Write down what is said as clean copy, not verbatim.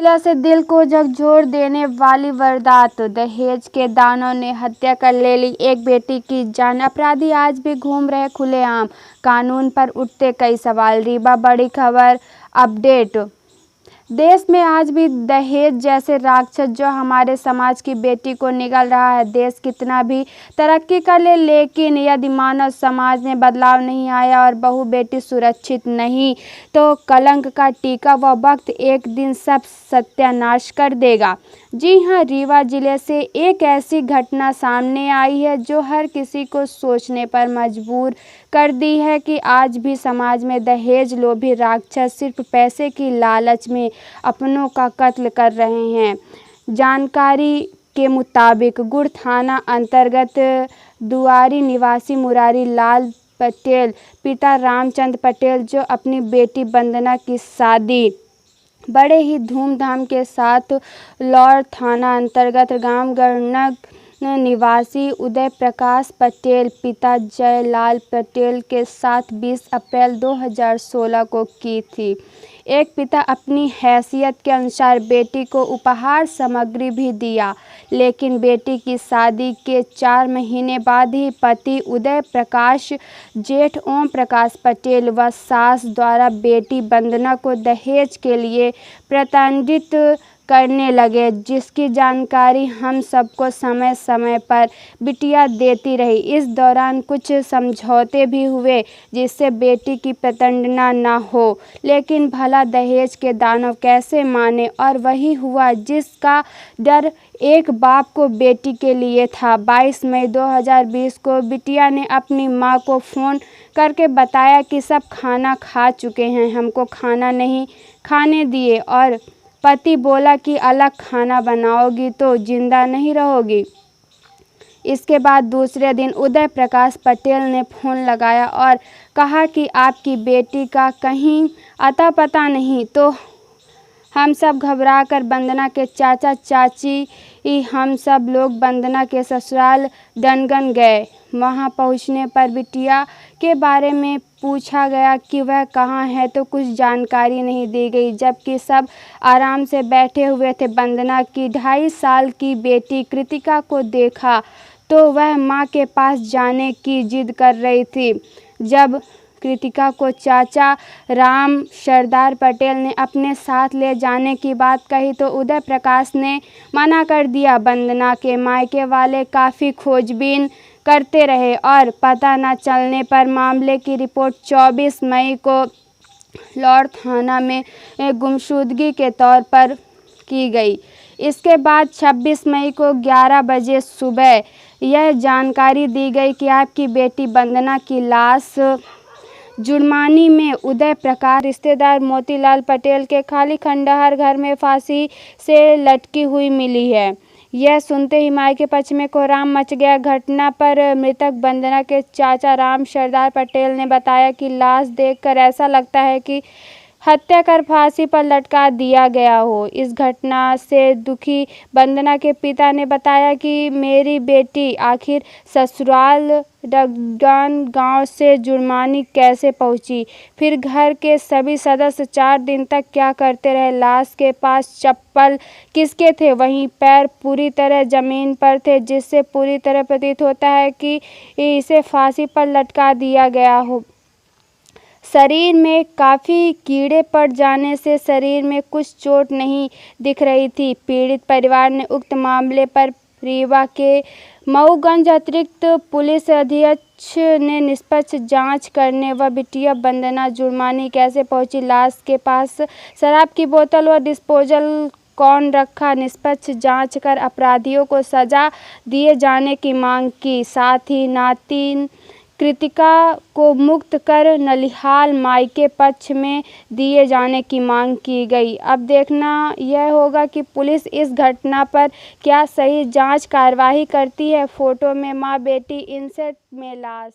महिला से दिल को झकझोर देने वाली वारदात। दहेज के दानों ने हत्या कर ले ली एक बेटी की जान। अपराधी आज भी घूम रहे खुलेआम, कानून पर उठते कई सवाल। रीवा बड़ी खबर अपडेट। देश में आज भी दहेज जैसे राक्षस जो हमारे समाज की बेटी को निगल रहा है। देश कितना भी तरक्की कर ले, लेकिन यदि मानव समाज में बदलाव नहीं आया और बहू बेटी सुरक्षित नहीं, तो कलंक का टीका व वक्त एक दिन सब सत्यानाश कर देगा। जी हां, रीवा जिले से एक ऐसी घटना सामने आई है जो हर किसी को सोचने पर मजबूर कर दी है कि आज भी समाज में दहेज लोभी राक्षस सिर्फ पैसे की लालच में अपनों का कत्ल कर रहे हैं। जानकारी के मुताबिक गुड़ थाना अंतर्गत दुआरी निवासी मुरारी लाल पटेल पिता रामचंद्र पटेल, जो अपनी बेटी वंदना की शादी बड़े ही धूमधाम के साथ लौर थाना अंतर्गत गांव गणक निवासी उदय प्रकाश पटेल पिता जयलाल पटेल के साथ 20 अप्रैल 2016 को की थी। एक पिता अपनी हैसियत के अनुसार बेटी को उपहार सामग्री भी दिया, लेकिन बेटी की शादी के 4 महीने बाद ही पति उदय प्रकाश, जेठ ओम प्रकाश पटेल व सास द्वारा बेटी वंदना को दहेज के लिए प्रताड़ित करने लगे, जिसकी जानकारी हम सबको समय समय पर बिटिया देती रही। इस दौरान कुछ समझौते भी हुए जिससे बेटी की प्रताड़ना न हो, लेकिन भला दहेज के दानव कैसे माने, और वही हुआ जिसका डर एक बाप को बेटी के लिए था। 22 मई 2020 को बिटिया ने अपनी मां को फ़ोन करके बताया कि सब खाना खा चुके हैं, हमको खाना नहीं खाने दिए, और पति बोला कि अलग खाना बनाओगी तो जिंदा नहीं रहोगी। इसके बाद दूसरे दिन उदय प्रकाश पटेल ने फ़ोन लगाया और कहा कि आपकी बेटी का कहीं अता पता नहीं। तो हम सब घबराकर वंदना के चाचा चाची हम सब लोग वंदना के ससुराल डनगन गए। वहां पहुंचने पर बिटिया के बारे में पूछा गया कि वह कहाँ है, तो कुछ जानकारी नहीं दी गई, जबकि सब आराम से बैठे हुए थे। वंदना की 2.5 साल की बेटी कृतिका को देखा तो वह मां के पास जाने की जिद कर रही थी। जब कृतिका को चाचा राम सरदार पटेल ने अपने साथ ले जाने की बात कही तो उदय प्रकाश ने मना कर दिया। वंदना के मायके वाले काफ़ी खोजबीन करते रहे और पता न चलने पर मामले की रिपोर्ट 24 मई को लौर थाना में गुमशुदगी के तौर पर की गई। इसके बाद 26 मई को 11 बजे सुबह यह जानकारी दी गई कि आपकी बेटी वंदना की लाश जुड़मानी में उदय प्रकाश रिश्तेदार मोतीलाल पटेल के खाली खंडहर घर में फांसी से लटकी हुई मिली है। यह सुनते ही मायके पक्ष में कोहराम मच गया। घटना पर मृतक वंदना के चाचा राम सरदार पटेल ने बताया कि लाश देखकर ऐसा लगता है कि हत्या कर फांसी पर लटका दिया गया हो। इस घटना से दुखी वंदना के पिता ने बताया कि मेरी बेटी आखिर ससुराल डगन गांव से जुड़मानी कैसे पहुंची, फिर घर के सभी सदस्य 4 दिन तक क्या करते रहे, लाश के पास चप्पल किसके थे, वहीं पैर पूरी तरह जमीन पर थे, जिससे पूरी तरह प्रतीत होता है कि इसे फांसी पर लटका दिया गया हो। शरीर में काफ़ी कीड़े पड़ जाने से शरीर में कुछ चोट नहीं दिख रही थी। पीड़ित परिवार ने उक्त मामले पर रीवा के मऊगंज अतिरिक्त पुलिस अधीक्षक ने निष्पक्ष जांच करने व बिटिया वंदना जुड़मानी कैसे पहुंची, लाश के पास शराब की बोतल व डिस्पोजल कौन रखा, निष्पक्ष जांच कर अपराधियों को सजा दिए जाने की मांग की। साथ ही नातिन कृतिका को मुक्त कर नलिहाल मायके पक्ष में दिए जाने की मांग की गई। अब देखना यह होगा कि पुलिस इस घटना पर क्या सही जांच कार्रवाई करती है। फोटो में मां बेटी इंसेट में लाश।